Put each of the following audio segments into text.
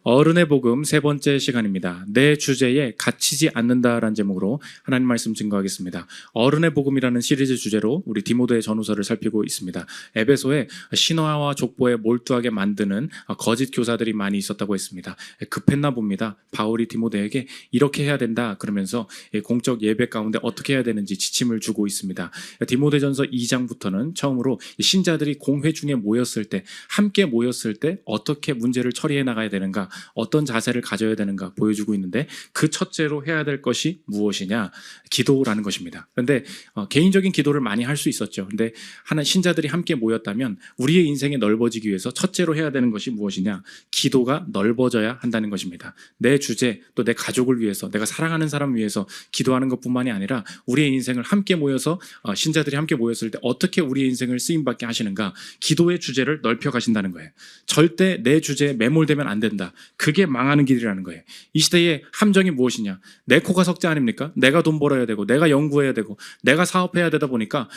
어른의 복음 세 번째 시간입니다. 내 주제에 갇히지 않는다라는 제목으로 하나님 말씀 증거하겠습니다. 어른의 복음이라는 시리즈 주제로 우리 디모데 전후서를 살피고 있습니다. 에베소에 신화와 족보에 몰두하게 만드는 거짓 교사들이 많이 있었다고 했습니다. 급했나 봅니다. 바울이 디모데에게 이렇게 해야 된다 그러면서 공적 예배 가운데 어떻게 해야 되는지 지침을 주고 있습니다. 디모데전서 2장부터는 처음으로 신자들이 공회 중에 모였을 때, 함께 모였을 때 어떻게 문제를 처리해 나가야 되는가, 어떤 자세를 가져야 되는가 보여주고 있는데, 그 첫째로 해야 될 것이 무엇이냐? 기도라는 것입니다. 그런데 개인적인 기도를 많이 할 수 있었죠. 근데 신자들이 함께 모였다면 우리의 인생이 넓어지기 위해서 첫째로 해야 되는 것이 무엇이냐? 기도가 넓어져야 한다는 것입니다. 내 주제, 또 내 가족을 위해서, 내가 사랑하는 사람 위해서 기도하는 것뿐만이 아니라 우리의 인생을 함께 모여서 신자들이 함께 모였을 때 어떻게 우리의 인생을 쓰임받게 하시는가, 기도의 주제를 넓혀 가신다는 거예요. 절대 내 주제에 매몰되면 안 된다. 그게 망하는 길이라는 거예요. 이 시대의 함정이 무엇이냐? 내 코가 석자 아닙니까? 내가 돈 벌어야 되고, 내가 연구해야 되고, 내가 사업해야 되다 보니까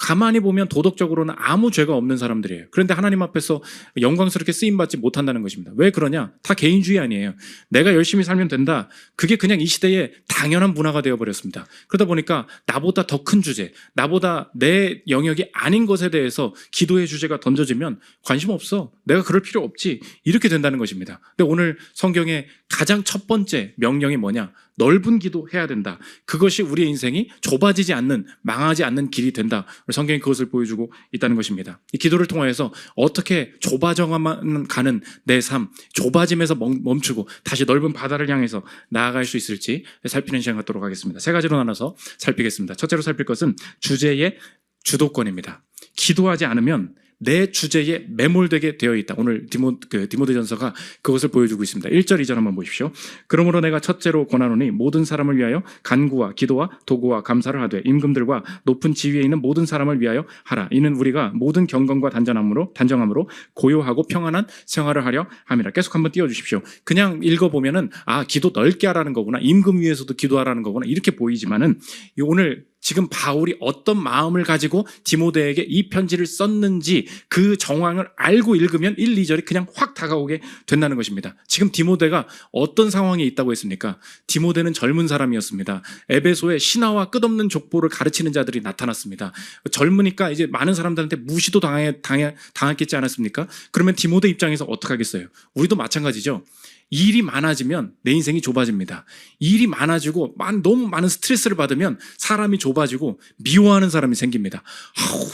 가만히 보면 도덕적으로는 아무 죄가 없는 사람들이에요. 그런데 하나님 앞에서 영광스럽게 쓰임받지 못한다는 것입니다. 왜 그러냐? 다 개인주의 아니에요. 내가 열심히 살면 된다. 그게 그냥 이 시대의 당연한 문화가 되어버렸습니다. 그러다 보니까 나보다 더 큰 주제, 나보다 내 영역이 아닌 것에 대해서 기도의 주제가 던져지면 관심 없어. 내가 그럴 필요 없지. 이렇게 된다는 것입니다. 근데 오늘 성경의 가장 첫 번째 명령이 뭐냐? 넓은 기도해야 된다. 그것이 우리의 인생이 좁아지지 않는, 망하지 않는 길이 된다. 성경이 그것을 보여주고 있다는 것입니다. 이 기도를 통해서 어떻게 좁아져만 가는 내 삶, 좁아짐에서 멈추고 다시 넓은 바다를 향해서 나아갈 수 있을지 살피는 시간 갖도록 하겠습니다. 세 가지로 나눠서 살피겠습니다. 첫째로 살필 것은 주제의 주도권입니다. 기도하지 않으면 내 주제에 매몰되게 되어 있다. 오늘 디모데전서가 그것을 보여주고 있습니다. 1절, 2절 한번 보십시오. 그러므로 내가 첫째로 권하노니 모든 사람을 위하여 간구와 기도와 도구와 감사를 하되 임금들과 높은 지위에 있는 모든 사람을 위하여 하라. 이는 우리가 모든 경건과 단정함으로 고요하고 평안한 생활을 하려 함이라. 계속 한번 띄워주십시오. 그냥 읽어보면은 기도 넓게 하라는 거구나, 임금 위에서도 기도하라는 거구나, 이렇게 보이지만은 오늘 지금 바울이 어떤 마음을 가지고 디모데에게 이 편지를 썼는지 그 정황을 알고 읽으면 1, 2절이 그냥 확 다가오게 된다는 것입니다. 지금 디모데가 어떤 상황에 있다고 했습니까? 디모데는 젊은 사람이었습니다. 에베소에 신화와 끝없는 족보를 가르치는 자들이 나타났습니다. 젊으니까 이제 많은 사람들한테 무시도 당했겠지 않았습니까? 그러면 디모데 입장에서 어떻게 하겠어요? 우리도 마찬가지죠. 일이 많아지면 내 인생이 좁아집니다. 일이 많아지고 너무 많은 스트레스를 받으면 사람이 좁아지고 미워하는 사람이 생깁니다.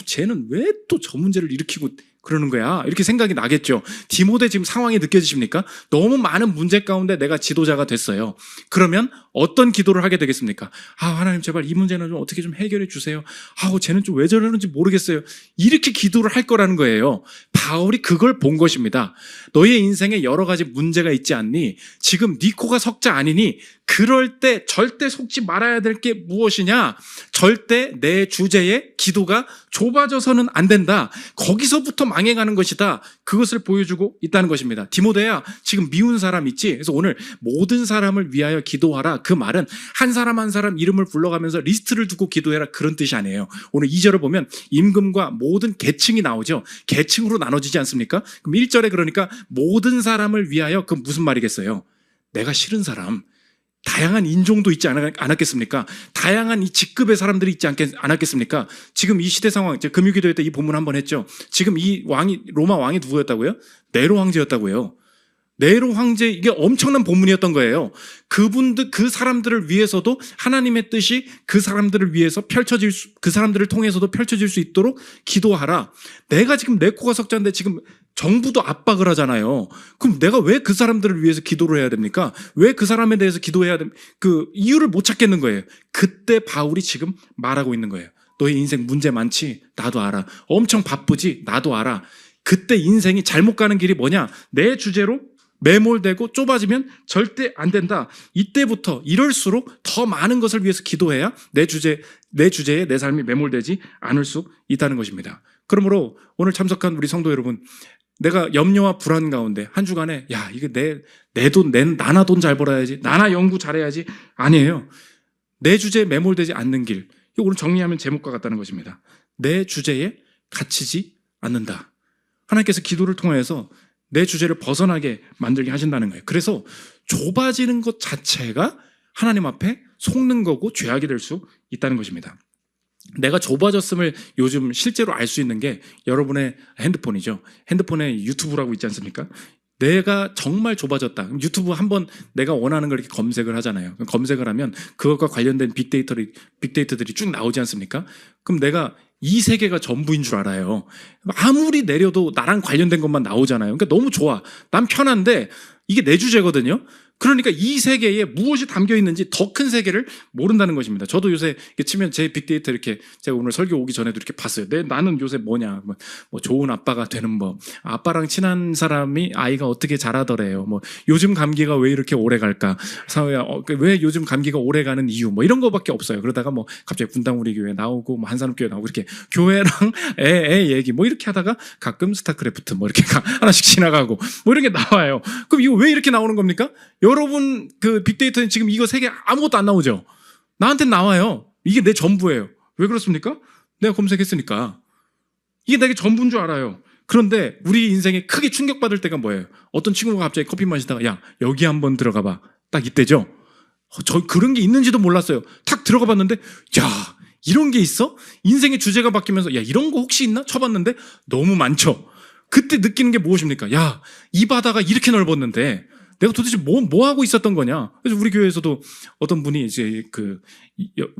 쟤는 왜 또 저 문제를 일으키고 그러는 거야? 이렇게 생각이 나겠죠. 디모데 지금 상황이 느껴지십니까? 너무 많은 문제 가운데 내가 지도자가 됐어요. 그러면 어떤 기도를 하게 되겠습니까? 하나님 제발 이 문제는 좀 어떻게 좀 해결해 주세요. 쟤는 좀 왜 저러는지 모르겠어요. 이렇게 기도를 할 거라는 거예요. 바울이 그걸 본 것입니다. 너의 인생에 여러 가지 문제가 있지 않니? 지금 네 코가 석자 아니니? 그럴 때 절대 속지 말아야 될 게 무엇이냐? 절대 내 주제에 기도가 좁아져서는 안 된다. 거기서부터 망해가는 것이다. 그것을 보여주고 있다는 것입니다. 디모데야, 지금 미운 사람 있지? 그래서 오늘 모든 사람을 위하여 기도하라. 그 말은 한 사람 한 사람 이름을 불러가면서 리스트를 두고 기도해라, 그런 뜻이 아니에요. 오늘 2절을 보면 임금과 모든 계층이 나오죠. 계층으로 나눠지지 않습니까? 그럼 1절에 그러니까 모든 사람을 위하여, 그 무슨 말이겠어요? 내가 싫은 사람, 다양한 인종도 있지 않았겠습니까? 다양한 이 직급의 사람들이 있지 않았겠습니까? 지금 이 시대 상황, 제가 금요기도회 때 이 본문 한번 했죠. 지금 이 로마 왕이 누구였다고요? 네로 황제였다고요. 네로 황제, 이게 엄청난 본문이었던 거예요. 그 사람들을 위해서도 하나님의 뜻이 그 사람들을 위해서 그 사람들을 통해서도 펼쳐질 수 있도록 기도하라. 내가 지금 내 코가 석자인데 지금 정부도 압박을 하잖아요. 그럼 내가 왜 그 사람들을 위해서 기도를 해야 됩니까? 왜 그 사람에 대해서 기도해야 됩니까? 그 이유를 못 찾겠는 거예요. 그때 바울이 지금 말하고 있는 거예요. 너의 인생 문제 많지? 나도 알아. 엄청 바쁘지? 나도 알아. 그때 인생이 잘못 가는 길이 뭐냐? 내 주제로 매몰되고 좁아지면 절대 안 된다. 이때부터 이럴수록 더 많은 것을 위해서 기도해야 내 주제에 내 삶이 매몰되지 않을 수 있다는 것입니다. 그러므로 오늘 참석한 우리 성도 여러분, 내가 염려와 불안 가운데 한 주간에 이게 나나 돈 잘 벌어야지, 나나 연구 잘해야지, 아니에요. 내 주제에 매몰되지 않는 길, 이거 오늘 정리하면 제목과 같다는 것입니다. 내 주제에 갇히지 않는다. 하나님께서 기도를 통해서 내 주제를 벗어나게 만들게 하신다는 거예요. 그래서 좁아지는 것 자체가 하나님 앞에 속는 거고 죄악이 될 수 있다는 것입니다. 내가 좁아졌음을 요즘 실제로 알 수 있는 게 여러분의 핸드폰이죠. 핸드폰에 유튜브라고 있지 않습니까? 내가 정말 좁아졌다. 유튜브 한번 내가 원하는 걸 이렇게 검색을 하잖아요. 검색을 하면 그것과 관련된 빅데이터들이 쭉 나오지 않습니까? 그럼 내가 이 세계가 전부인 줄 알아요. 아무리 내려도 나랑 관련된 것만 나오잖아요. 그러니까 너무 좋아. 난 편한데 이게 내 주제거든요. 그러니까 이 세계에 무엇이 담겨 있는지 더 큰 세계를 모른다는 것입니다. 저도 요새 이렇게 치면 제 빅데이터 이렇게 제가 오늘 설교 오기 전에도 이렇게 봤어요. 나는 요새 뭐냐, 뭐 좋은 아빠가 되는 법, 아빠랑 친한 사람이 아이가 어떻게 자라더래요. 뭐 요즘 감기가 왜 이렇게 오래 갈까? 사회야, 왜 요즘 감기가 오래 가는 이유, 뭐 이런 거밖에 없어요. 그러다가 뭐 갑자기 분당우리 교회 나오고, 뭐 한산업교회 나오고 이렇게 교회랑 애 얘기 뭐 이렇게 하다가 가끔 스타크래프트 뭐 이렇게 하나씩 지나가고 뭐 이런 게 나와요. 그럼 이거 왜 이렇게 나오는 겁니까? 여러분 그 빅데이터는 지금 이거 세계 아무것도 안 나오죠. 나한테는 나와요. 이게 내 전부예요. 왜 그렇습니까? 내가 검색했으니까. 이게 내게 전부인 줄 알아요. 그런데 우리 인생에 크게 충격받을 때가 뭐예요? 어떤 친구가 갑자기 커피 마시다가 야 여기 한번 들어가 봐. 딱 이때죠. 저 그런 게 있는지도 몰랐어요. 탁 들어가 봤는데 야 이런 게 있어? 인생의 주제가 바뀌면서 야 이런 거 혹시 있나? 쳐봤는데 너무 많죠. 그때 느끼는 게 무엇입니까? 야 이 바다가 이렇게 넓었는데 내가 도대체 뭐 하고 있었던 거냐? 그래서 우리 교회에서도 어떤 분이 이제 그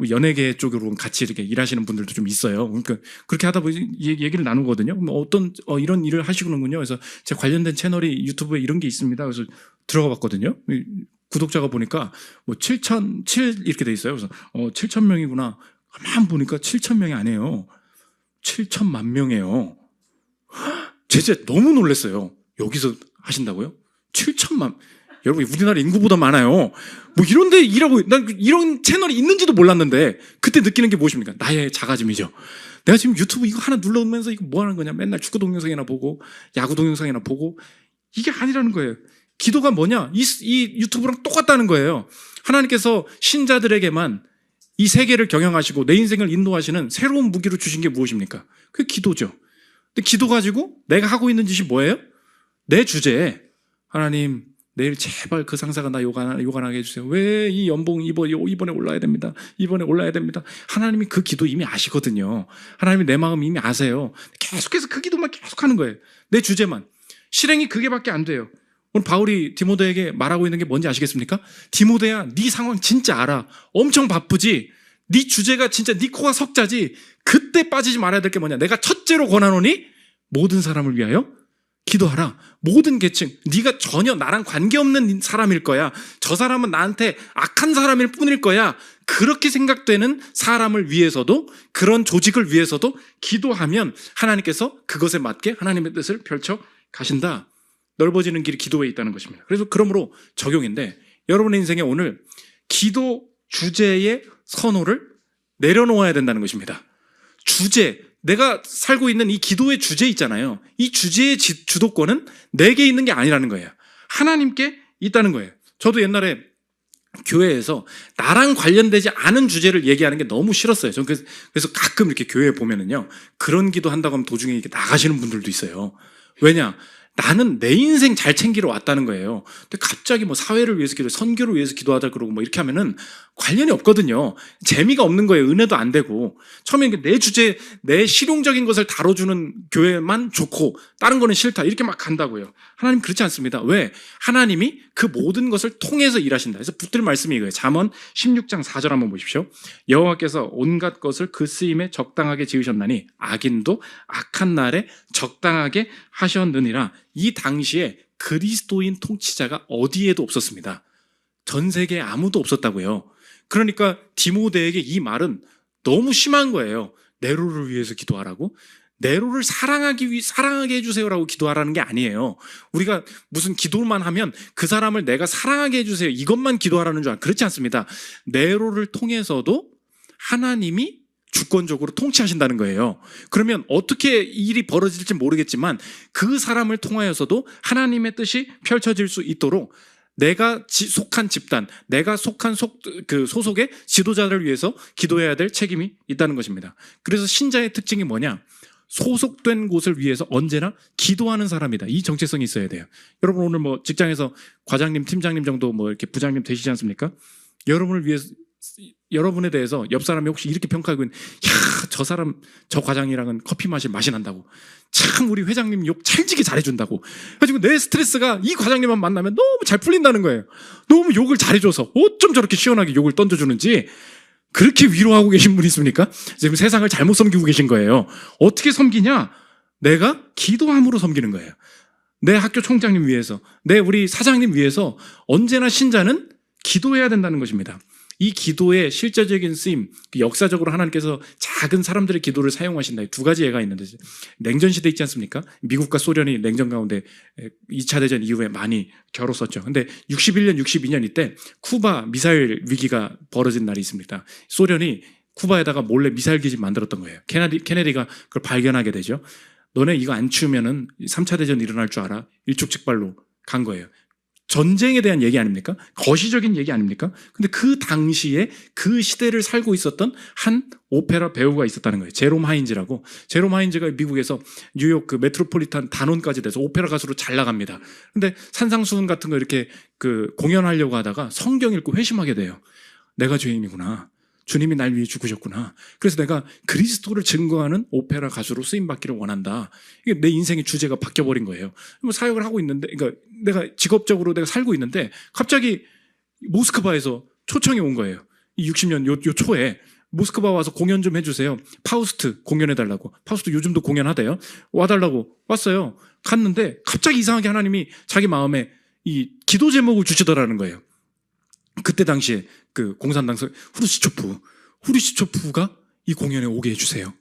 연예계 쪽으로 같이 이렇게 일하시는 분들도 좀 있어요. 그러니까 그렇게 하다 보니 얘기를 나누거든요. 어떤 이런 일을 하시는군요. 그래서 제 관련된 채널이 유튜브에 이런 게 있습니다. 그래서 들어가 봤거든요. 구독자가 보니까 뭐 7,007 이렇게 돼 있어요. 그래서 7,000명이구나. 가만 보니까 7,000명이 아니에요. 7,000만 명이에요. 제가 너무 놀랐어요. 여기서 하신다고요? 7,000만. 여러분 우리나라 인구보다 많아요. 뭐 이런데 일하고 난 이런 채널이 있는지도 몰랐는데 그때 느끼는 게 무엇입니까? 나의 작아짐이죠. 내가 지금 유튜브 이거 하나 눌러오면서 이거 뭐 하는 거냐? 맨날 축구 동영상이나 보고 야구 동영상이나 보고 이게 아니라는 거예요. 기도가 뭐냐? 이 유튜브랑 똑같다는 거예요. 하나님께서 신자들에게만 이 세계를 경영하시고 내 인생을 인도하시는 새로운 무기로 주신 게 무엇입니까? 그게 기도죠. 근데 기도 가지고 내가 하고 있는 짓이 뭐예요? 내 주제에 하나님 내일 제발 그 상사가 나 요간하게 해주세요. 왜 이 연봉 이번에 올라야 됩니다. 이번에 올라야 됩니다. 하나님이 그 기도 이미 아시거든요. 하나님이 내 마음 이미 아세요. 계속해서 그 기도만 계속하는 거예요. 내 주제만. 실행이 그게밖에 안 돼요. 오늘 바울이 디모데에게 말하고 있는 게 뭔지 아시겠습니까? 디모데야 네 상황 진짜 알아. 엄청 바쁘지. 네 주제가 진짜 네 코가 석자지. 그때 빠지지 말아야 될 게 뭐냐. 내가 첫째로 권하노니 모든 사람을 위하여 기도하라. 모든 계층. 네가 전혀 나랑 관계없는 사람일 거야. 저 사람은 나한테 악한 사람일 뿐일 거야. 그렇게 생각되는 사람을 위해서도 그런 조직을 위해서도 기도하면 하나님께서 그것에 맞게 하나님의 뜻을 펼쳐 가신다. 넓어지는 길이 기도에 있다는 것입니다. 그래서 그러므로 적용인데 여러분의 인생에 오늘 기도 주제의 선호를 내려놓아야 된다는 것입니다. 주제, 내가 살고 있는 이 기도의 주제 있잖아요. 이 주제의 주도권은 내게 있는 게 아니라는 거예요. 하나님께 있다는 거예요. 저도 옛날에 교회에서 나랑 관련되지 않은 주제를 얘기하는 게 너무 싫었어요. 저는 그래서 가끔 이렇게 교회에 보면은요, 그런 기도 한다고 하면 도중에 이렇게 나가시는 분들도 있어요. 왜냐? 나는 내 인생 잘 챙기러 왔다는 거예요. 근데 갑자기 뭐 사회를 위해서 선교를 위해서 기도하자 그러고 뭐 이렇게 하면은 관련이 없거든요. 재미가 없는 거예요. 은혜도 안 되고. 처음에 내 주제, 내 실용적인 것을 다뤄주는 교회만 좋고 다른 거는 싫다. 이렇게 막 간다고요. 하나님 그렇지 않습니다. 왜? 하나님이 그 모든 것을 통해서 일하신다. 그래서 붙들 말씀이 이거예요. 잠언 16장 4절 한번 보십시오. 여호와께서 온갖 것을 그 쓰임에 적당하게 지으셨나니 악인도 악한 날에 적당하게 하셨느니라. 이 당시에 그리스도인 통치자가 어디에도 없었습니다. 전 세계에 아무도 없었다고요. 그러니까 디모데에게 이 말은 너무 심한 거예요. 네로를 위해서 기도하라고? 네로를 사랑하게 해주세요라고 기도하라는 게 아니에요. 우리가 무슨 기도만 하면 그 사람을 내가 사랑하게 해주세요 이것만 기도하라는 줄 알아요. 그렇지 않습니다. 네로를 통해서도 하나님이 주권적으로 통치하신다는 거예요. 그러면 어떻게 일이 벌어질지 모르겠지만 그 사람을 통하여서도 하나님의 뜻이 펼쳐질 수 있도록 내가 속한 집단, 내가 속한 소속의 지도자를 위해서 기도해야 될 책임이 있다는 것입니다. 그래서 신자의 특징이 뭐냐? 소속된 곳을 위해서 언제나 기도하는 사람이다. 이 정체성이 있어야 돼요. 여러분 오늘 뭐 직장에서 과장님, 팀장님 정도 뭐 이렇게 부장님 되시지 않습니까? 여러분을 위해서 여러분에 대해서 옆 사람이 혹시 이렇게 평가하고 있는, 야, 저 사람, 저 과장이랑은 커피 마실 맛이 난다고. 참 우리 회장님 욕 찰지게 잘해준다고. 가지고 내 스트레스가 이 과장님만 만나면 너무 잘 풀린다는 거예요. 너무 욕을 잘해줘서 어쩜 저렇게 시원하게 욕을 던져주는지. 그렇게 위로하고 계신 분이 있습니까? 지금 세상을 잘못 섬기고 계신 거예요. 어떻게 섬기냐? 내가 기도함으로 섬기는 거예요. 내 학교 총장님 위해서, 내 우리 사장님 위해서 언제나 신자는 기도해야 된다는 것입니다. 이 기도의 실제적인 쓰임, 역사적으로 하나님께서 작은 사람들의 기도를 사용하신다. 두 가지 예가 있는데, 냉전 시대 있지 않습니까? 미국과 소련이 냉전 가운데 2차 대전 이후에 많이 겨뤘었죠. 근데 61년, 62년 이때 쿠바 미사일 위기가 벌어진 날이 있습니다. 소련이 쿠바에다가 몰래 미사일 기지 만들었던 거예요. 케네디가 그걸 발견하게 되죠. 너네 이거 안 치우면은 3차 대전 일어날 줄 알아? 일촉즉발로 간 거예요. 전쟁에 대한 얘기 아닙니까? 거시적인 얘기 아닙니까? 근데 그 당시에 그 시대를 살고 있었던 한 오페라 배우가 있었다는 거예요. 제롬 하인즈라고. 제롬 하인즈가 미국에서 뉴욕 그 메트로폴리탄 단원까지 돼서 오페라 가수로 잘 나갑니다. 근데 산상수훈 같은 거 이렇게 그 공연하려고 하다가 성경 읽고 회심하게 돼요. 내가 죄인이구나. 주님이 날 위해 죽으셨구나. 그래서 내가 그리스도를 증거하는 오페라 가수로 쓰임받기를 원한다. 이게 내 인생의 주제가 바뀌어버린 거예요. 뭐 사역을 하고 있는데, 그러니까 내가 직업적으로 내가 살고 있는데 갑자기 모스크바에서 초청이 온 거예요. 이 60년 요 초에 모스크바 와서 공연 좀 해주세요. 파우스트 공연해달라고. 파우스트 요즘도 공연하대요. 와달라고 왔어요. 갔는데 갑자기 이상하게 하나님이 자기 마음에 이 기도 제목을 주시더라는 거예요. 그때 당시에 그 공산당 후르시초프가 이 공연에 오게 해주세요.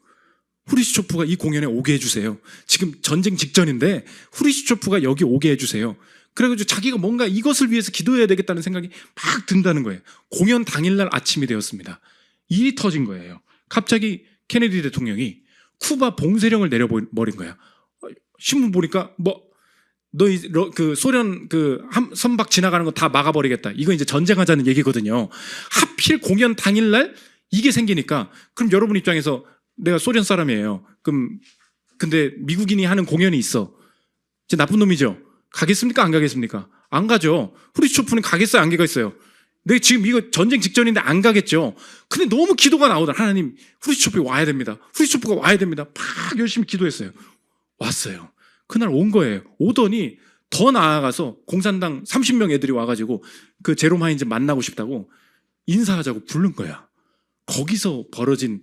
후르시초프가 이 공연에 오게 해주세요. 지금 전쟁 직전인데 후르시초프가 여기 오게 해주세요. 그래가지고 자기가 뭔가 이것을 위해서 기도해야 되겠다는 생각이 막 든다는 거예요. 공연 당일날 아침이 되었습니다. 일이 터진 거예요. 갑자기 케네디 대통령이 쿠바 봉쇄령을 내려버린 거야. 신문 보니까 너 그 소련 그 선박 지나가는 거 다 막아버리겠다. 이거 이제 전쟁하자는 얘기거든요. 하필 공연 당일날 이게 생기니까, 그럼 여러분 입장에서 내가 소련 사람이에요. 그럼 근데 미국인이 하는 공연이 있어. 이제 나쁜 놈이죠. 가겠습니까? 안 가겠습니까? 안 가죠. 후르시초프는 가겠어요? 안 가겠어요? 내가 지금 이거 전쟁 직전인데 안 가겠죠. 근데 너무 기도가 나오더라. 하나님, 후르시초프가 와야 됩니다. 후르시초프가 와야 됩니다. 막 열심히 기도했어요. 왔어요. 그날 온 거예요. 오더니 더 나아가서 공산당 30명 애들이 와가지고 그 제롬 하인즈 만나고 싶다고 인사하자고 부른 거야. 거기서 벌어진,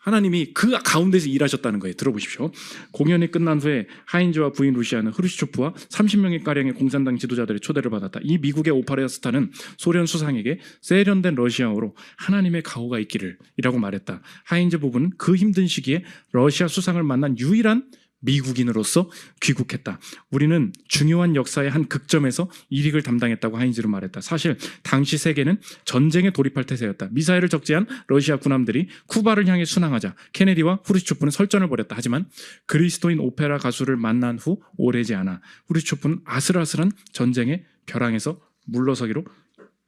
하나님이 그 가운데서 일하셨다는 거예요. 들어보십시오. 공연이 끝난 후에 하인즈와 부인 루시아는 후르시초프와 30명의 가량의 공산당 지도자들의 초대를 받았다. 이 미국의 오페라 스타는 소련 수상에게 세련된 러시아어로 하나님의 가호가 있기를 이라고 말했다. 하인즈 부부는 그 힘든 시기에 러시아 수상을 만난 유일한 미국인으로서 귀국했다. 우리는 중요한 역사의 한 극점에서 일익을 담당했다고 하인즈는 말했다. 사실 당시 세계는 전쟁에 돌입할 태세였다. 미사일을 적재한 러시아 군함들이 쿠바를 향해 순항하자 케네디와 후르시초프는 설전을 벌였다. 하지만 그리스도인 오페라 가수를 만난 후 오래지 않아 후르시초프는 아슬아슬한 전쟁의 벼랑에서 물러서기로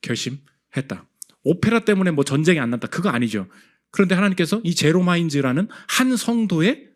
결심했다. 오페라 때문에 뭐 전쟁이 안 났다. 그거 아니죠. 그런데 하나님께서 이 제롬 하인즈라는 한 성도의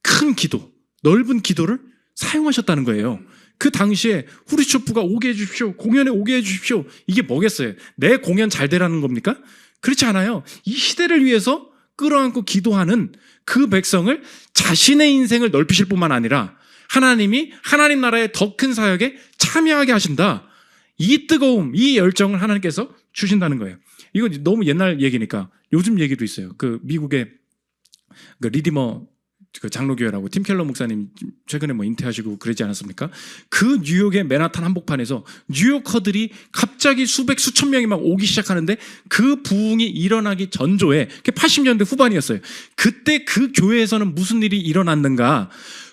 큰 기도, 넓은 기도를 사용하셨다는 거예요. 그 당시에 후르시초프가 오게 해주십시오. 공연에 오게 해주십시오. 이게 뭐겠어요? 내 공연 잘 되라는 겁니까? 그렇지 않아요. 이 시대를 위해서 끌어안고 기도하는 그 백성을 자신의 인생을 넓히실 뿐만 아니라 하나님이 하나님 나라의 더 큰 사역에 참여하게 하신다. 이 뜨거움, 이 열정을 하나님께서 주신다는 거예요. 이거 너무 옛날 얘기니까 요즘 얘기도 있어요. 그 미국의 그 리디머 그 장로교회라고 팀 켈러 목사님 최근에 뭐 인퇴하시고 그러지 않았습니까? 그 뉴욕의 맨하탄 한복판에서 뉴요커들이 갑자기 수천 명이 막 오기 시작하는데 그 부흥이 일어나기 전조에, 그게 80년대 후반이었어요. 그때 그 교회에서는 무슨 일이 일어났는가?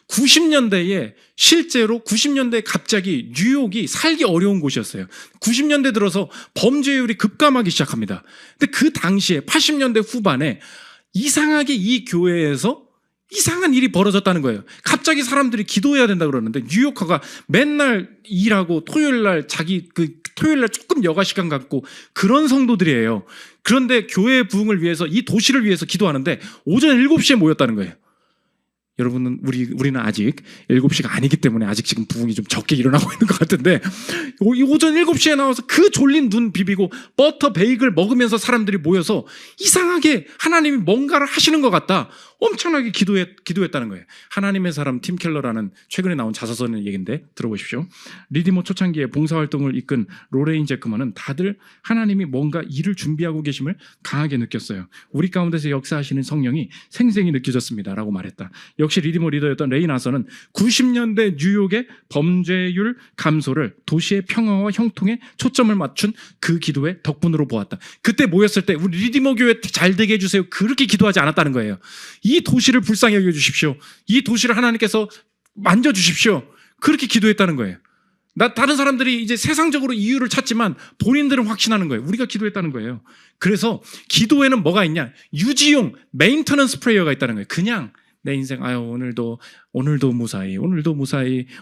90년대에 실제로 90년대에 갑자기 뉴욕이 살기 어려운 곳이었어요. 90년대 들어서 범죄율이 급감하기 시작합니다. 근데 그 당시에 80년대 후반에 이상하게 이 교회에서 이상한 일이 벌어졌다는 거예요. 갑자기 사람들이 기도해야 된다 그러는데 뉴요커가 맨날 일하고 토요일날 토요일날 조금 여가 시간 갖고 그런 성도들이에요. 그런데 교회의 부흥을 위해서 이 도시를 위해서 기도하는데 오전 7시에 모였다는 거예요. 여러분은 우리는 아직 7시가 아니기 때문에 아직 지금 부흥이 좀 적게 일어나고 있는 것 같은데 오전 7시에 나와서 그 졸린 눈 비비고 버터 베이글 먹으면서 사람들이 모여서 이상하게 하나님이 뭔가를 하시는 것 같다. 엄청나게 기도했다는 거예요. 하나님의 사람 팀 켈러라는 최근에 나온 자서서의 얘기인데 들어보십시오. 리디모 초창기에 봉사활동을 이끈 로레인 제크먼은 다들 하나님이 뭔가 일을 준비하고 계심을 강하게 느꼈어요. 우리 가운데서 역사하시는 성령이 생생히 느껴졌습니다 라고 말했다. 역시 리디모 리더였던 레이 나서는 90년대 뉴욕의 범죄율 감소를 도시의 평화와 형통에 초점을 맞춘 그 기도의 덕분으로 보았다. 그때 모였을 때 우리 리디모 교회 잘 되게 해주세요 그렇게 기도하지 않았다는 거예요. 이 도시를 불쌍히 여겨주십시오. 이 도시를 하나님께서 만져주십시오. 그렇게 기도했다는 거예요. 다른 사람들이 이제 세상적으로 이유를 찾지만 본인들은 확신하는 거예요. 우리가 기도했다는 거예요. 그래서 기도에는 뭐가 있냐? 유지용 메인터넌스 프레이어가 있다는 거예요. 그냥 내 인생 오늘도 무사히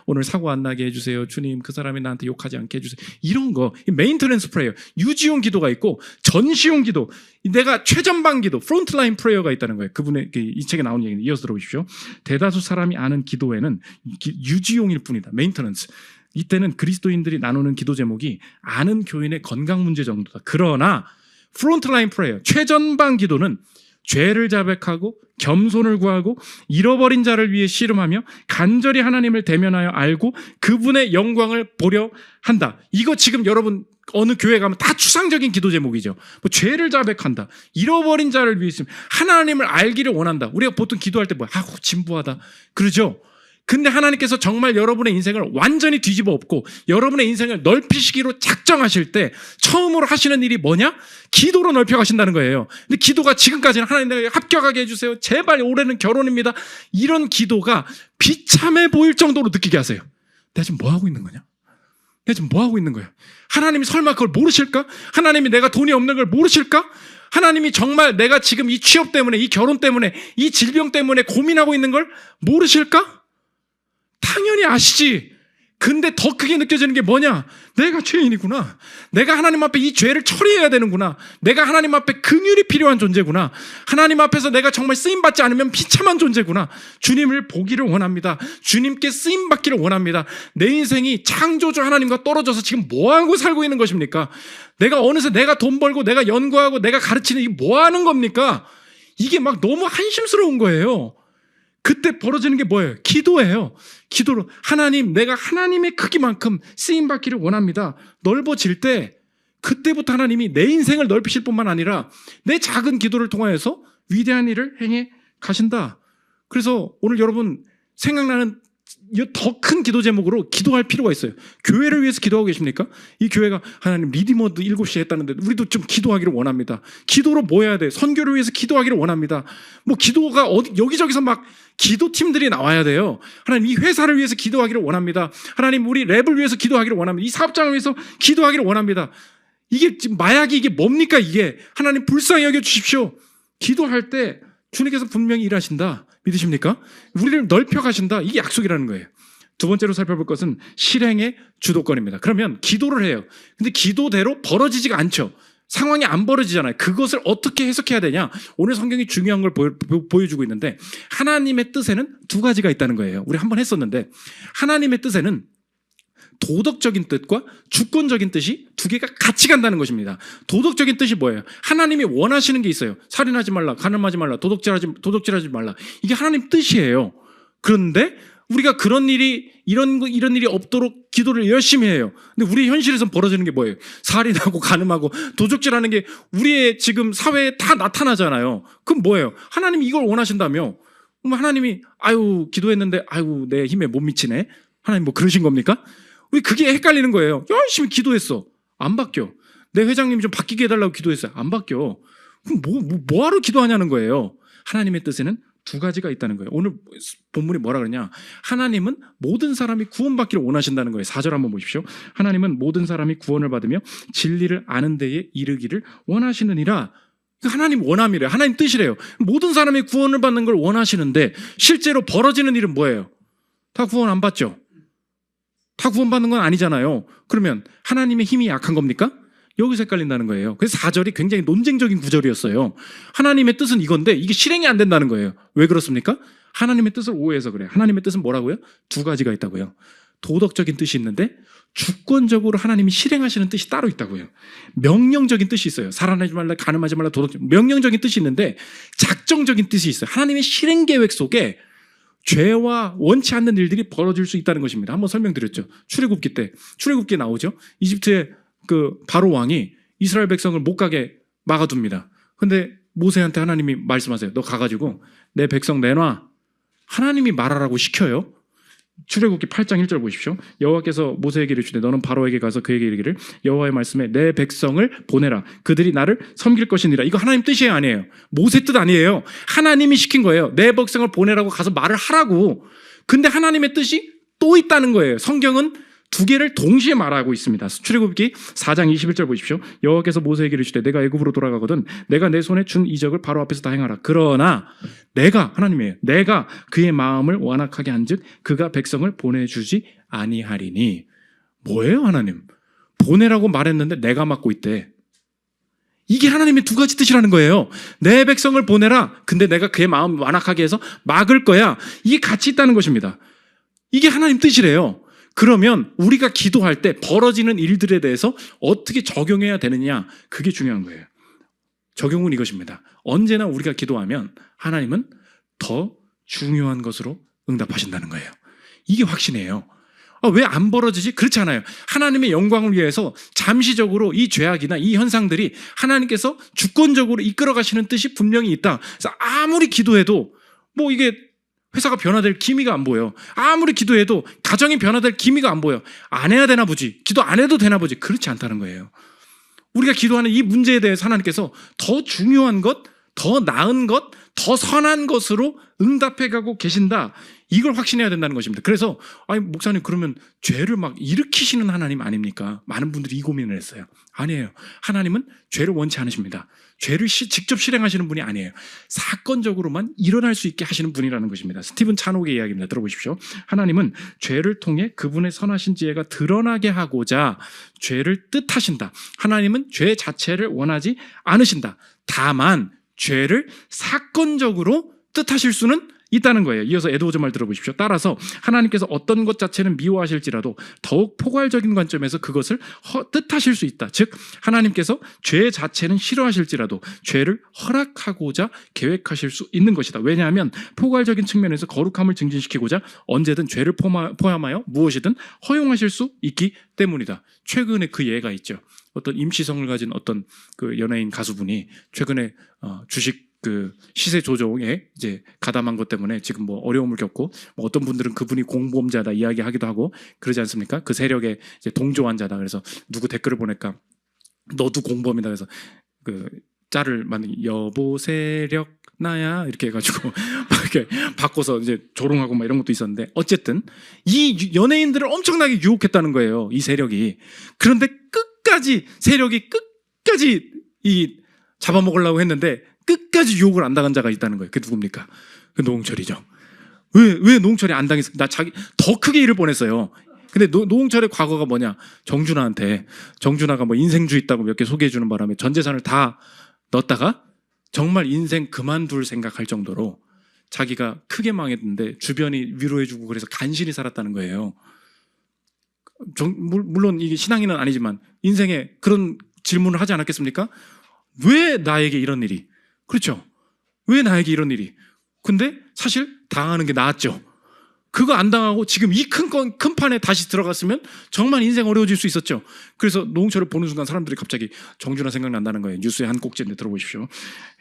오늘 사고 안 나게 해주세요. 주님 그 사람이 나한테 욕하지 않게 해주세요. 이런 거 메인터넌스 프레이어 유지용 기도가 있고 전시용 기도 내가 최전방 기도 프론트라인 프레이어가 있다는 거예요. 그분의 이 책에 나온 얘기는 이어서 들어보십시오. 대다수 사람이 아는 기도에는 유지용일 뿐이다. 메인터넌스. 이때는 그리스도인들이 나누는 기도 제목이 아는 교인의 건강 문제 정도다. 그러나 프론트라인 프레이어 최전방 기도는 죄를 자백하고 겸손을 구하고 잃어버린 자를 위해 씨름하며 간절히 하나님을 대면하여 알고 그분의 영광을 보려 한다. 이거 지금 여러분 어느 교회 가면 다 추상적인 기도 제목이죠. 뭐 죄를 자백한다. 잃어버린 자를 위해 있으면 하나님을 알기를 원한다. 우리가 보통 기도할 때 뭐야? 진부하다. 그러죠? 근데 하나님께서 정말 여러분의 인생을 완전히 뒤집어 엎고 여러분의 인생을 넓히시기로 작정하실 때 처음으로 하시는 일이 뭐냐? 기도로 넓혀가신다는 거예요. 근데 기도가 지금까지는 하나님 내가 합격하게 해주세요. 제발 올해는 결혼입니다. 이런 기도가 비참해 보일 정도로 느끼게 하세요. 내가 지금 뭐 하고 있는 거냐? 내가 지금 뭐 하고 있는 거야? 하나님이 설마 그걸 모르실까? 하나님이 내가 돈이 없는 걸 모르실까? 하나님이 정말 내가 지금 이 취업 때문에 이 결혼 때문에 이 질병 때문에 고민하고 있는 걸 모르실까? 당연히 아시지. 근데 더 크게 느껴지는 게 뭐냐? 내가 죄인이구나. 내가 하나님 앞에 이 죄를 처리해야 되는구나. 내가 하나님 앞에 긍휼이 필요한 존재구나. 하나님 앞에서 내가 정말 쓰임받지 않으면 비참한 존재구나. 주님을 보기를 원합니다. 주님께 쓰임받기를 원합니다. 내 인생이 창조주 하나님과 떨어져서 지금 뭐하고 살고 있는 것입니까? 내가 어느새 내가 돈 벌고 내가 연구하고 내가 가르치는 이게 뭐하는 겁니까? 이게 막 너무 한심스러운 거예요. 그때 벌어지는 게 뭐예요? 기도예요. 기도로 하나님 내가 하나님의 크기만큼 쓰임받기를 원합니다. 넓어질 때 그때부터 하나님이 내 인생을 넓히실 뿐만 아니라 내 작은 기도를 통하여서 위대한 일을 행해 가신다. 그래서 오늘 여러분 생각나는 더 큰 기도 제목으로 기도할 필요가 있어요. 교회를 위해서 기도하고 계십니까? 이 교회가 하나님 리디머도 7시에 했다는데 우리도 좀 기도하기를 원합니다. 기도로 뭐 해야 돼? 선교를 위해서 기도하기를 원합니다. 뭐 기도가 여기저기서 막 기도팀들이 나와야 돼요. 하나님 이 회사를 위해서 기도하기를 원합니다. 하나님 우리 랩을 위해서 기도하기를 원합니다. 이 사업장을 위해서 기도하기를 원합니다. 이게 지금 마약이 이게 뭡니까 이게? 하나님 불쌍히 여겨주십시오. 기도할 때 주님께서 분명히 일하신다. 믿으십니까? 우리를 넓혀가신다. 이게 약속이라는 거예요. 두 번째로 살펴볼 것은 실행의 주도권입니다. 그러면 기도를 해요. 근데 기도대로 벌어지지가 않죠. 상황이 안 벌어지잖아요. 그것을 어떻게 해석해야 되냐? 오늘 성경이 중요한 걸 보여주고 있는데 하나님의 뜻에는 두 가지가 있다는 거예요. 우리 한번 했었는데 하나님의 뜻에는 도덕적인 뜻과 주권적인 뜻이 두 개가 같이 간다는 것입니다. 도덕적인 뜻이 뭐예요? 하나님이 원하시는 게 있어요. 살인하지 말라, 간음하지 말라, 도둑질하지 말라. 이게 하나님 뜻이에요. 그런데 우리가 이런 일이 없도록 기도를 열심히 해요. 근데 우리 현실에서 벌어지는 게 뭐예요? 살인하고 간음하고 도둑질하는 게 우리의 지금 사회에 다 나타나잖아요. 그럼 뭐예요? 하나님이 이걸 원하신다며? 그럼 하나님이 기도했는데 내 힘에 못 미치네. 하나님 뭐 그러신 겁니까? 우리 그게 헷갈리는 거예요. 열심히 기도했어. 안 바뀌어. 내 회장님이 좀 바뀌게 해달라고 기도했어요. 안 바뀌어. 그럼 뭐하러 기도하냐는 거예요. 하나님의 뜻에는 두 가지가 있다는 거예요. 오늘 본문이 뭐라 그러냐? 하나님은 모든 사람이 구원받기를 원하신다는 거예요. 4절 한번 보십시오. 하나님은 모든 사람이 구원을 받으며 진리를 아는 데에 이르기를 원하시느니라. 하나님 원함이래요. 하나님 뜻이래요. 모든 사람이 구원을 받는 걸 원하시는데 실제로 벌어지는 일은 뭐예요? 다 구원 안 받죠? 다 구원받는 건 아니잖아요. 그러면 하나님의 힘이 약한 겁니까? 여기서 헷갈린다는 거예요. 그래서 4절이 굉장히 논쟁적인 구절이었어요. 하나님의 뜻은 이건데 이게 실행이 안 된다는 거예요. 왜 그렇습니까? 하나님의 뜻을 오해해서 그래요. 하나님의 뜻은 뭐라고요? 두 가지가 있다고요. 도덕적인 뜻이 있는데 주권적으로 하나님이 실행하시는 뜻이 따로 있다고요. 명령적인 뜻이 있어요. 살아나지 말라, 간음하지 말라, 명령적인 뜻이 있는데 작정적인 뜻이 있어요. 하나님의 실행 계획 속에 죄와 원치 않는 일들이 벌어질 수 있다는 것입니다. 한번 설명드렸죠. 출애굽기 때. 출애굽기에 나오죠. 이집트의 그 바로 왕이 이스라엘 백성을 못 가게 막아둡니다. 근데 모세한테 하나님이 말씀하세요. 너 가가지고 내 백성 내놔. 하나님이 말하라고 시켜요. 출애굽기 8장 1절 보십시오. 여호와께서 모세에게 이르시되 너는 바로에게 가서 그에게 이르기를 여호와의 말씀에 내 백성을 보내라. 그들이 나를 섬길 것이니라. 이거 하나님 뜻이 아니에요. 모세 뜻 아니에요. 하나님이 시킨 거예요. 내 백성을 보내라고 가서 말을 하라고. 근데 하나님의 뜻이 또 있다는 거예요. 성경은 두 개를 동시에 말하고 있습니다. 출애굽기 4장 21절 보십시오. 여호와께서 모세에게 이르시되 내가 애굽으로 돌아가거든 내가 내 손에 준 이적을 바로 앞에서 다 행하라. 그러나 내가 하나님이에요. 내가 그의 마음을 완악하게 한즉 그가 백성을 보내주지 아니하리니. 뭐예요 하나님? 보내라고 말했는데 내가 맡고 있대. 이게 하나님의 두 가지 뜻이라는 거예요. 내 백성을 보내라. 근데 내가 그의 마음 완악하게 해서 막을 거야. 이게 같이 있다는 것입니다. 이게 하나님 뜻이래요. 그러면 우리가 기도할 때 벌어지는 일들에 대해서 어떻게 적용해야 되느냐, 그게 중요한 거예요. 적용은 이것입니다. 언제나 우리가 기도하면 하나님은 더 중요한 것으로 응답하신다는 거예요. 이게 확신이에요. 왜 안 벌어지지? 그렇지 않아요. 하나님의 영광을 위해서 잠시적으로 이 죄악이나 이 현상들이 하나님께서 주권적으로 이끌어 가시는 뜻이 분명히 있다. 그래서 아무리 기도해도 뭐 이게 회사가 변화될 기미가 안 보여. 아무리 기도해도 가정이 변화될 기미가 안 보여. 안 해야 되나 보지. 기도 안 해도 되나 보지. 그렇지 않다는 거예요. 우리가 기도하는 이 문제에 대해서 하나님께서 더 중요한 것, 더 나은 것, 더 선한 것으로 응답해 가고 계신다. 이걸 확신해야 된다는 것입니다. 그래서 아니 목사님 그러면 죄를 막 일으키시는 하나님 아닙니까? 많은 분들이 이 고민을 했어요. 아니에요. 하나님은 죄를 원치 않으십니다. 죄를 직접 실행하시는 분이 아니에요. 사건적으로만 일어날 수 있게 하시는 분이라는 것입니다. 스티븐 찬옥의 이야기입니다. 들어보십시오. 하나님은 죄를 통해 그분의 선하신 지혜가 드러나게 하고자 죄를 뜻하신다. 하나님은 죄 자체를 원하지 않으신다. 다만 죄를 사건적으로 뜻하실 수는 있다는 거예요. 이어서 에드워즈 말 들어보십시오. 따라서 하나님께서 어떤 것 자체는 미워하실지라도 더욱 포괄적인 관점에서 그것을 뜻하실 수 있다. 즉 하나님께서 죄 자체는 싫어하실지라도 죄를 허락하고자 계획하실 수 있는 것이다. 왜냐하면 포괄적인 측면에서 거룩함을 증진시키고자 언제든 죄를 포함하여 무엇이든 허용하실 수 있기 때문이다. 최근에 그 예가 있죠. 어떤 임시성을 가진 어떤 그 연예인 가수분이 최근에 주식 그 시세 조정에 이제 가담한 것 때문에 지금 뭐 어려움을 겪고 뭐 어떤 분들은 그분이 공범자다 이야기하기도 하고 그러지 않습니까? 그 세력에 이제 동조한 자다. 그래서 누구 댓글을 보니까 너도 공범이다. 그래서 그 짤을 만든 여보 세력 나야 이렇게 해가지고 막 이렇게 바꿔서 이제 조롱하고 막 이런 것도 있었는데 어쨌든 이 연예인들을 엄청나게 유혹했다는 거예요. 이 세력이. 그런데 세력이 끝까지 이 잡아먹으려고 했는데 끝까지 유혹을 안 당한 자가 있다는 거예요. 그게 누굽니까? 그 노홍철이죠. 왜 노홍철이 안 당했어? 더 크게 일을 뻔했어요. 근데 노홍철의 과거가 뭐냐? 정준하가 뭐 인생주 있다고 몇 개 소개해주는 바람에 전 재산을 다 넣었다가 정말 인생 그만둘 생각할 정도로 자기가 크게 망했는데 주변이 위로해주고 그래서 간신히 살았다는 거예요. 물론 이게 신앙인은 아니지만 인생에 그런 질문을 하지 않았겠습니까? 왜 나에게 이런 일이? 그렇죠. 왜 나에게 이런 일이? 근데 사실 당하는 게 나았죠. 그거 안 당하고 지금 이 큰 판에 다시 들어갔으면 정말 인생 어려워질 수 있었죠. 그래서 노홍철을 보는 순간 사람들이 갑자기 정준하 생각난다는 거예요. 뉴스의 한 꼭지인데 들어보십시오.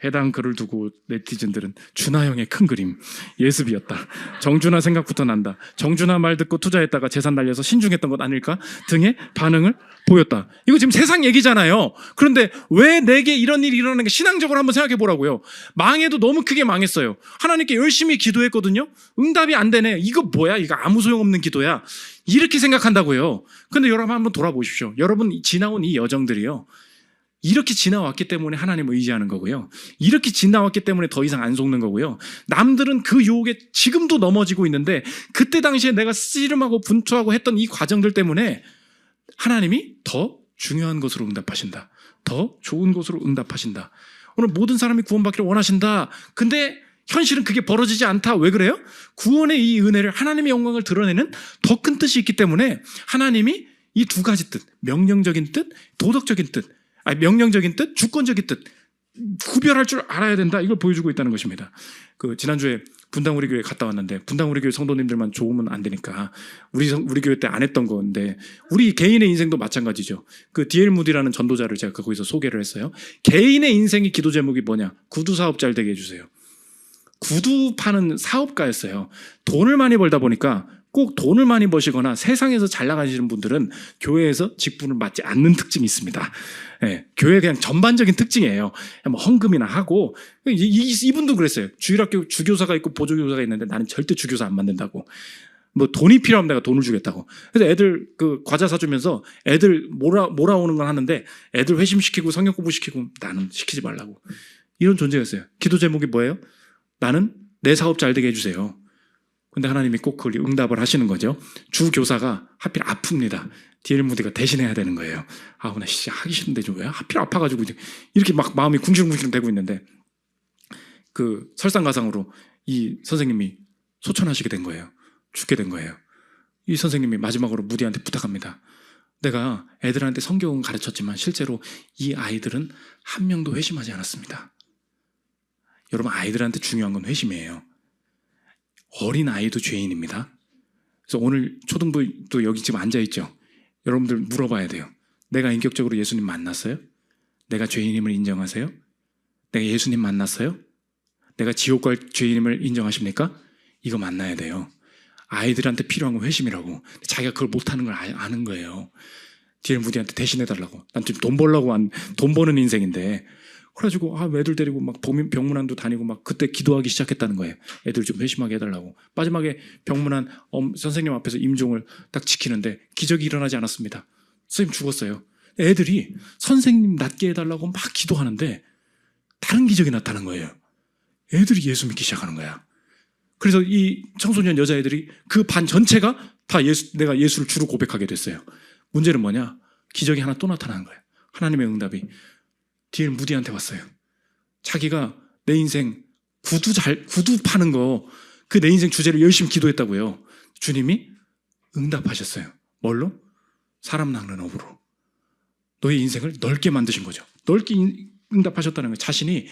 해당 글을 두고 네티즌들은 준하 형의 큰 그림, 예습이었다. 정준하 생각부터 난다. 정준하 말 듣고 투자했다가 재산 날려서 신중했던 것 아닐까? 등의 반응을 보였다. 이거 지금 세상 얘기잖아요. 그런데 왜 내게 이런 일이 일어나는 게 신앙적으로 한번 생각해 보라고요. 망해도 너무 크게 망했어요. 하나님께 열심히 기도했거든요. 응답이 안 되네. 이거 뭐야? 이거 아무 소용없는 기도야. 이렇게 생각한다고요. 근데 여러분 한번 돌아보십시오. 여러분 지나온 이 여정들이요. 이렇게 지나왔기 때문에 하나님을 의지하는 거고요. 이렇게 지나왔기 때문에 더 이상 안 속는 거고요. 남들은 그 유혹에 지금도 넘어지고 있는데 그때 당시에 내가 씨름하고 분투하고 했던 이 과정들 때문에 하나님이 더 중요한 것으로 응답하신다. 더 좋은 것으로 응답하신다. 오늘 모든 사람이 구원받기를 원하신다. 근데 현실은 그게 벌어지지 않다. 왜 그래요? 구원의 이 은혜를, 하나님의 영광을 드러내는 더 큰 뜻이 있기 때문에 하나님이 이 두 가지 뜻, 명령적인 뜻, 도덕적인 뜻, 명령적인 뜻, 주권적인 뜻, 구별할 줄 알아야 된다. 이걸 보여주고 있다는 것입니다. 지난주에 분당 우리 교회 갔다 왔는데, 분당 우리 교회 성도님들만 좋으면 안 되니까 우리 교회 때 안 했던 건데, 우리 개인의 인생도 마찬가지죠. D.L. 무디라는 전도자를 제가 거기서 소개를 했어요. 개인의 인생의 기도 제목이 뭐냐? 구두 사업 잘 되게 해주세요. 구두 파는 사업가였어요. 돈을 많이 벌다 보니까, 꼭 돈을 많이 버시거나 세상에서 잘 나가시는 분들은 교회에서 직분을 맡지 않는 특징이 있습니다. 예, 교회 그냥 전반적인 특징이에요. 뭐 헌금이나 하고, 이분도 그랬어요. 주일학교 주교사가 있고 보조교사가 있는데 나는 절대 주교사 안 만든다고. 뭐 돈이 필요하면 내가 돈을 주겠다고. 그래서 애들 과자 사주면서 애들 몰아오는 건 하는데, 애들 회심시키고 성경 공부시키고 나는 시키지 말라고. 이런 존재였어요. 기도 제목이 뭐예요? 나는 내 사업 잘 되게 해주세요. 근데 하나님이 꼭 그걸 응답을 하시는 거죠. 주 교사가 하필 아픕니다. D.L. 무디가 대신해야 되는 거예요. 나 진짜 하기 싫은데 좀 왜 하필 아파가지고 이렇게 막 마음이 궁시렁궁시렁 되고 있는데, 설상가상으로 이 선생님이 소천하시게 된 거예요. 죽게 된 거예요. 이 선생님이 마지막으로 무디한테 부탁합니다. 내가 애들한테 성경은 가르쳤지만 실제로 이 아이들은 한 명도 회심하지 않았습니다. 여러분, 아이들한테 중요한 건 회심이에요. 어린 아이도 죄인입니다. 그래서 오늘 초등부도 여기 지금 앉아있죠. 여러분들 물어봐야 돼요. 내가 인격적으로 예수님 만났어요? 내가 죄인임을 인정하세요? 내가 예수님 만났어요? 내가 지옥 갈 죄인임을 인정하십니까? 이거 만나야 돼요. 아이들한테 필요한 건 회심이라고. 자기가 그걸 못하는 걸 아는 거예요. D.L. 무디한테 대신해달라고. 난 지금 돈 버는 인생인데. 그래가지고 애들 데리고 막 병문안도 다니고 막 그때 기도하기 시작했다는 거예요. 애들 좀 회심하게 해달라고. 마지막에 병문안 선생님 앞에서 임종을 딱 지키는데 기적이 일어나지 않았습니다. 선생님 죽었어요. 애들이 선생님 낫게 해달라고 막 기도하는데 다른 기적이 나타난 거예요. 애들이 예수 믿기 시작하는 거야. 그래서 이 청소년 여자애들이 그 반 전체가 다 내가 예수를 주로 고백하게 됐어요. 문제는 뭐냐? 기적이 하나 또 나타나는 거예요. 하나님의 응답이 D.L. 무디한테 왔어요. 자기가 내 인생 구두 파는 거, 내 인생 주제를 열심히 기도했다고요. 주님이 응답하셨어요. 뭘로? 사람 낚는 업으로. 너의 인생을 넓게 만드신 거죠. 넓게 응답하셨다는 거예요. 자신이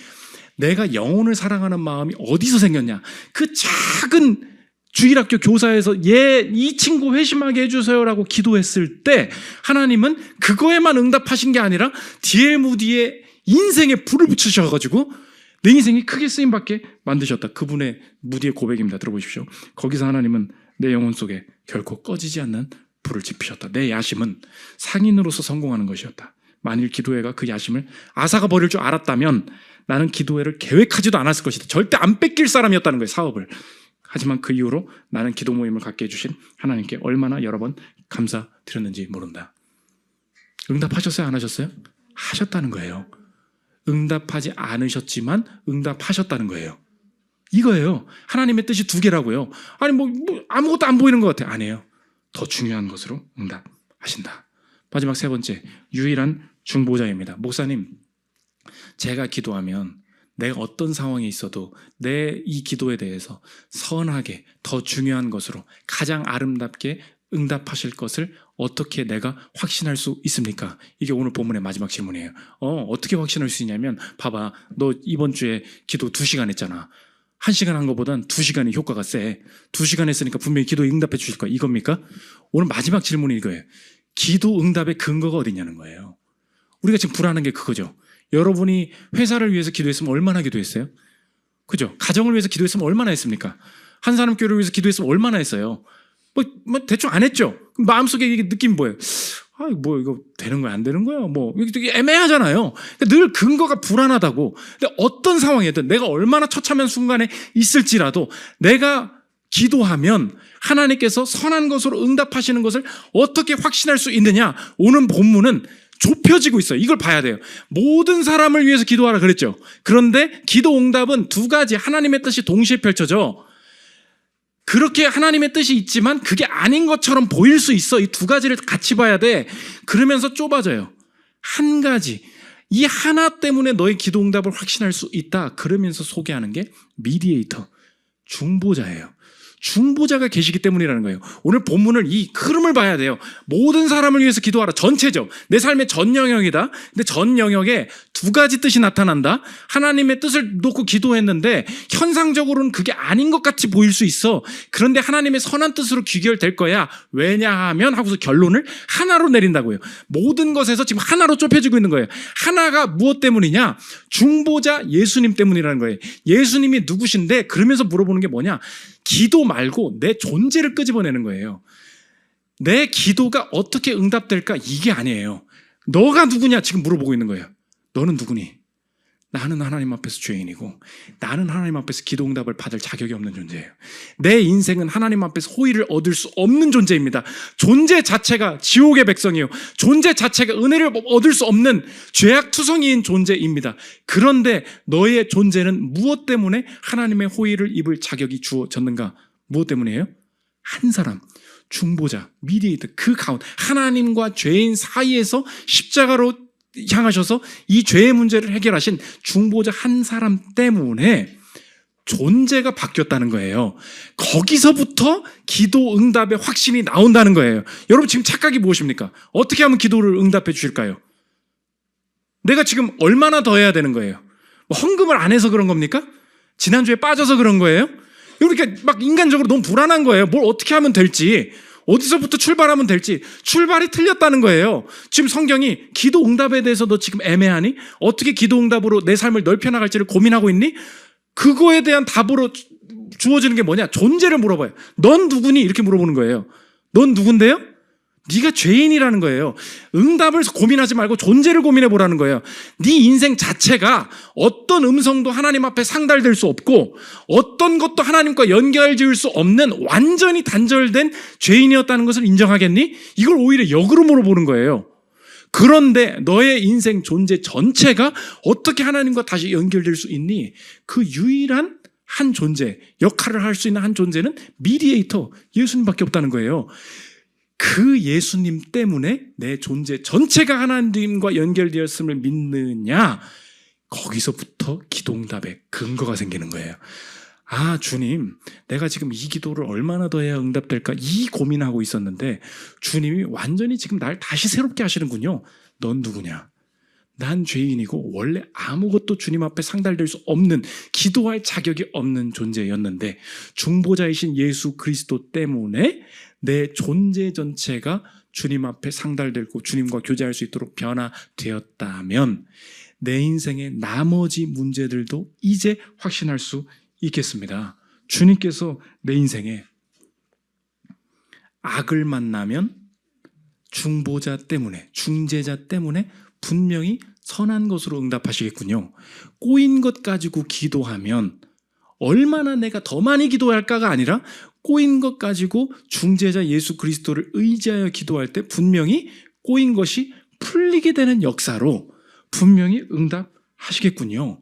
내가 영혼을 사랑하는 마음이 어디서 생겼냐? 그 작은 주일학교 교사에서 이 친구 회심하게 해주세요라고 기도했을 때 하나님은 그거에만 응답하신 게 아니라 D.L. 무디의 인생에 불을 붙이셔가지고 내 인생이 크게 쓰임받게 만드셨다. 그분의 무디의 고백입니다. 들어보십시오. 거기서 하나님은 내 영혼 속에 결코 꺼지지 않는 불을 지피셨다. 내 야심은 상인으로서 성공하는 것이었다. 만일 기도회가 그 야심을 아사가 버릴 줄 알았다면 나는 기도회를 계획하지도 않았을 것이다. 절대 안 뺏길 사람이었다는 거예요. 사업을. 하지만 그 이후로 나는 기도 모임을 갖게 해주신 하나님께 얼마나 여러 번 감사드렸는지 모른다. 응답하셨어요? 안 하셨어요? 하셨다는 거예요. 응답하지 않으셨지만 응답하셨다는 거예요. 이거예요. 하나님의 뜻이 두 개라고요. 아니 뭐 아무것도 안 보이는 것 같아요. 아니에요. 더 중요한 것으로 응답하신다. 마지막 세 번째, 유일한 중보자입니다. 목사님, 제가 기도하면 내가 어떤 상황에 있어도 내 이 기도에 대해서 선하게 더 중요한 것으로 가장 아름답게 응답하실 것을 어떻게 내가 확신할 수 있습니까? 이게 오늘 본문의 마지막 질문이에요. 어떻게 확신할 수 있냐면, 봐봐, 너 이번 주에 기도 2시간 했잖아. 1시간 한 것보단 2시간이 효과가 세. 2시간 했으니까 분명히 기도 응답해 주실 거야. 이겁니까? 오늘 마지막 질문이 이거예요. 기도 응답의 근거가 어디냐는 거예요. 우리가 지금 불안한 게 그거죠. 여러분이 회사를 위해서 기도했으면 얼마나 기도했어요? 그죠? 가정을 위해서 기도했으면 얼마나 했습니까? 한 사람 교회를 위해서 기도했으면 얼마나 했어요? 뭐 대충 안 했죠? 마음속에 이게 느낌이 뭐예요? 이거 되는 거야, 안 되는 거야? 이게 되게 애매하잖아요. 늘 근거가 불안하다고. 근데 어떤 상황이든 내가 얼마나 처참한 순간에 있을지라도 내가 기도하면 하나님께서 선한 것으로 응답하시는 것을 어떻게 확신할 수 있느냐? 오늘 본문은 좁혀지고 있어요. 이걸 봐야 돼요. 모든 사람을 위해서 기도하라 그랬죠. 그런데 기도 응답은 두 가지 하나님의 뜻이 동시에 펼쳐져. 그렇게 하나님의 뜻이 있지만 그게 아닌 것처럼 보일 수 있어. 이 두 가지를 같이 봐야 돼. 그러면서 좁아져요. 한 가지. 이 하나 때문에 너의 기도 응답을 확신할 수 있다. 그러면서 소개하는 게 미디에이터, 중보자예요. 중보자가 계시기 때문이라는 거예요. 오늘 본문을 이 흐름을 봐야 돼요. 모든 사람을 위해서 기도하라. 전체적. 내 삶의 전 영역이다. 근데 전 영역에 두 가지 뜻이 나타난다. 하나님의 뜻을 놓고 기도했는데 현상적으로는 그게 아닌 것 같이 보일 수 있어. 그런데 하나님의 선한 뜻으로 귀결될 거야. 왜냐하면 하고서 결론을 하나로 내린다고요. 모든 것에서 지금 하나로 좁혀지고 있는 거예요. 하나가 무엇 때문이냐? 중보자 예수님 때문이라는 거예요. 예수님이 누구신데? 그러면서 물어보는 게 뭐냐? 기도 말고 내 존재를 끄집어내는 거예요. 내 기도가 어떻게 응답될까? 이게 아니에요. 너가 누구냐? 지금 물어보고 있는 거예요. 너는 누구니? 나는 하나님 앞에서 죄인이고 나는 하나님 앞에서 기도 응답을 받을 자격이 없는 존재예요. 내 인생은 하나님 앞에서 호의를 얻을 수 없는 존재입니다. 존재 자체가 지옥의 백성이에요. 존재 자체가 은혜를 얻을 수 없는 죄악투성이인 존재입니다. 그런데 너의 존재는 무엇 때문에 하나님의 호의를 입을 자격이 주어졌는가? 무엇 때문이에요? 한 사람, 중보자, 미디에이터, 그 가운데 하나님과 죄인 사이에서 십자가로 향하셔서 이 죄의 문제를 해결하신 중보자 한 사람 때문에 존재가 바뀌었다는 거예요. 거기서부터 기도 응답의 확신이 나온다는 거예요. 여러분 지금 착각이 무엇입니까? 어떻게 하면 기도를 응답해 주실까요? 내가 지금 얼마나 더 해야 되는 거예요? 뭐 헌금을 안 해서 그런 겁니까? 지난주에 빠져서 그런 거예요? 이렇게 막 인간적으로 너무 불안한 거예요. 뭘 어떻게 하면 될지, 어디서부터 출발하면 될지. 출발이 틀렸다는 거예요. 지금 성경이 기도 응답에 대해서 너 지금 애매하니? 어떻게 기도 응답으로 내 삶을 넓혀나갈지를 고민하고 있니? 그거에 대한 답으로 주어지는 게 뭐냐? 존재를 물어봐요. 넌 누구니? 이렇게 물어보는 거예요. 넌 누군데요? 네가 죄인이라는 거예요. 응답을 고민하지 말고 존재를 고민해 보라는 거예요. 네 인생 자체가 어떤 음성도 하나님 앞에 상달될 수 없고 어떤 것도 하나님과 연결 지을 수 없는 완전히 단절된 죄인이었다는 것을 인정하겠니? 이걸 오히려 역으로 물어보는 거예요. 그런데 너의 인생 존재 전체가 어떻게 하나님과 다시 연결될 수 있니? 그 유일한 한 존재, 역할을 할 수 있는 한 존재는 미디에이터, 예수님밖에 없다는 거예요. 그 예수님 때문에 내 존재 전체가 하나님과 연결되었음을 믿느냐? 거기서부터 기도응답의 근거가 생기는 거예요. 아, 주님, 내가 지금 이 기도를 얼마나 더 해야 응답될까? 이 고민하고 있었는데 주님이 완전히 지금 날 다시 새롭게 하시는군요. 넌 누구냐? 난 죄인이고 원래 아무것도 주님 앞에 상달될 수 없는, 기도할 자격이 없는 존재였는데 중보자이신 예수 그리스도 때문에 내 존재 전체가 주님 앞에 상달되고 주님과 교제할 수 있도록 변화되었다면 내 인생의 나머지 문제들도 이제 확신할 수 있겠습니다. 주님께서 내 인생에 악을 만나면 중보자 때문에, 중재자 때문에 분명히 선한 것으로 응답하시겠군요. 꼬인 것 가지고 기도하면 얼마나 내가 더 많이 기도할까가 아니라 꼬인 것 가지고 중재자 예수 그리스도를 의지하여 기도할 때 분명히 꼬인 것이 풀리게 되는 역사로 분명히 응답하시겠군요.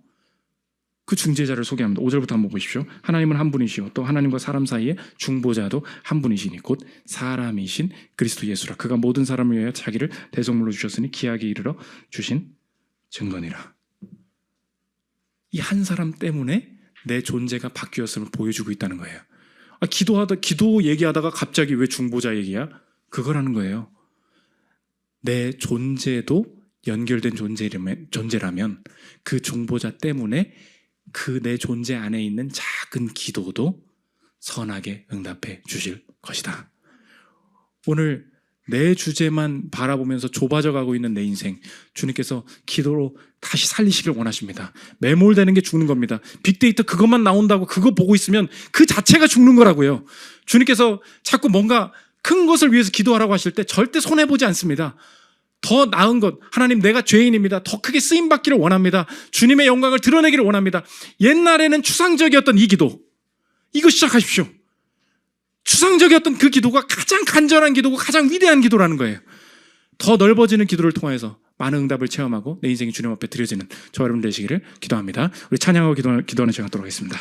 그 중재자를 소개합니다. 5절부터 한번 보십시오. 하나님은 한 분이시요 또 하나님과 사람 사이에 중보자도 한 분이시니 곧 사람이신 그리스도 예수라. 그가 모든 사람을 위하여 자기를 대속물로 주셨으니 기하게 이르러 주신 증거니라. 이 한 사람 때문에 내 존재가 바뀌었음을 보여주고 있다는 거예요. 기도 얘기하다가 갑자기 왜 중보자 얘기야? 그거라는 거예요. 내 존재도 연결된 존재라면 그 중보자 때문에 그 내 존재 안에 있는 작은 기도도 선하게 응답해 주실 것이다. 오늘 내 주제만 바라보면서 좁아져 가고 있는 내 인생, 주님께서 기도로 다시 살리시길 원하십니다. 매몰되는 게 죽는 겁니다. 빅데이터 그것만 나온다고 그거 보고 있으면 그 자체가 죽는 거라고요. 주님께서 자꾸 뭔가 큰 것을 위해서 기도하라고 하실 때 절대 손해보지 않습니다. 더 나은 것, 하나님 내가 죄인입니다. 더 크게 쓰임받기를 원합니다. 주님의 영광을 드러내기를 원합니다. 옛날에는 추상적이었던 이 기도, 이거 시작하십시오. 추상적이었던 그 기도가 가장 간절한 기도고 가장 위대한 기도라는 거예요. 더 넓어지는 기도를 통해서 많은 응답을 체험하고 내 인생이 주님 앞에 드려지는 저 여러분 되시기를 기도합니다. 우리 찬양하고 기도하는 시간 갖도록 하겠습니다.